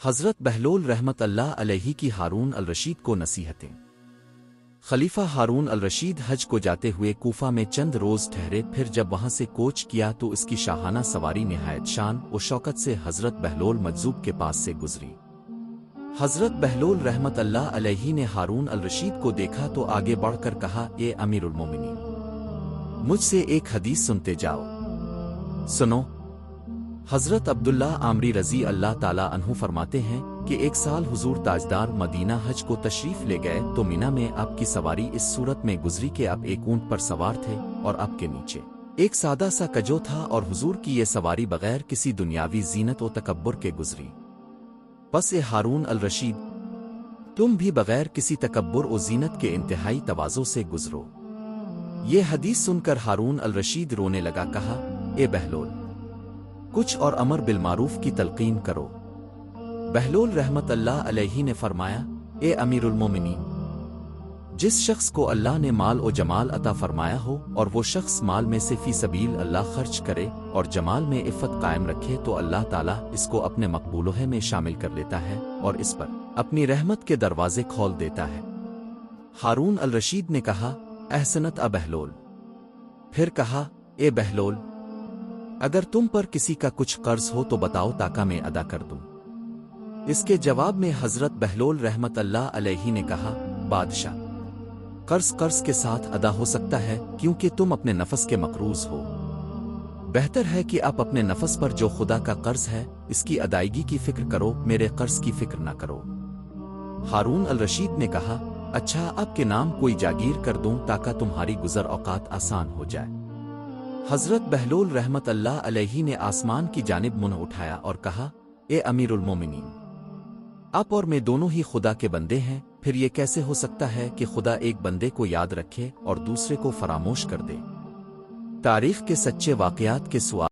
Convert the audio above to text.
حضرت بہلول رحمت اللہ علیہ کی ہارون الرشید کو نصیحتیں۔ خلیفہ ہارون الرشید حج کو جاتے ہوئے کوفہ میں چند روز ٹھہرے، پھر جب وہاں سے کوچ کیا تو اس کی شاہانہ سواری نہایت شان و شوکت سے حضرت بہلول مجذوب کے پاس سے گزری۔ حضرت بہلول رحمت اللہ علیہ نے ہارون الرشید کو دیکھا تو آگے بڑھ کر کہا، اے امیر المومنین، مجھ سے ایک حدیث سنتے جاؤ۔ سنو۔ حضرت عبداللہ عامری رضی اللہ تعالیٰ عنہ فرماتے ہیں کہ ایک سال حضور تاجدار مدینہ حج کو تشریف لے گئے تو مینا میں آپ کی سواری اس صورت میں گزری کہ آپ ایک اونٹ پر سوار تھے اور آپ کے نیچے ایک سادہ سا کجو تھا، اور حضور کی یہ سواری بغیر کسی دنیاوی زینت و تکبر کے گزری۔ پس اے ہارون الرشید، تم بھی بغیر کسی تکبر و زینت کے انتہائی تواضع سے گزرو۔ یہ حدیث سن کر ہارون الرشید رونے لگا، کہا، اے بہلول، کچھ اور امر بالمعروف کی تلقین کرو۔ بہلول رحمت اللہ علیہ نے فرمایا، اے امیر المومنین، جس شخص کو اللہ نے مال و جمال عطا فرمایا ہو اور وہ شخص مال میں سے فی سبیل اللہ خرچ کرے اور جمال میں عفت قائم رکھے تو اللہ تعالیٰ اس کو اپنے مقبولہ میں شامل کر لیتا ہے اور اس پر اپنی رحمت کے دروازے کھول دیتا ہے۔ ہارون الرشید نے کہا، احسنت بہلول۔ پھر کہا، اے بہلول، اگر تم پر کسی کا کچھ قرض ہو تو بتاؤ تاکہ میں ادا کر دوں۔ اس کے جواب میں حضرت بہلول رحمت اللہ علیہ نے کہا، بادشاہ، قرض کے ساتھ ادا ہو سکتا ہے کیونکہ تم اپنے نفس کے مقروض ہو۔ بہتر ہے کہ آپ اپنے نفس پر جو خدا کا قرض ہے اس کی ادائیگی کی فکر کرو، میرے قرض کی فکر نہ کرو۔ ہارون الرشید نے کہا، اچھا، آپ کے نام کوئی جاگیر کر دوں تاکہ تمہاری گزر اوقات آسان ہو جائے۔ حضرت بہلول رحمت اللہ علیہ نے آسمان کی جانب منہ اٹھایا اور کہا، اے امیر المومنین، آپ اور میں دونوں ہی خدا کے بندے ہیں، پھر یہ کیسے ہو سکتا ہے کہ خدا ایک بندے کو یاد رکھے اور دوسرے کو فراموش کر دے؟ تاریخ کے سچے واقعات کے سوال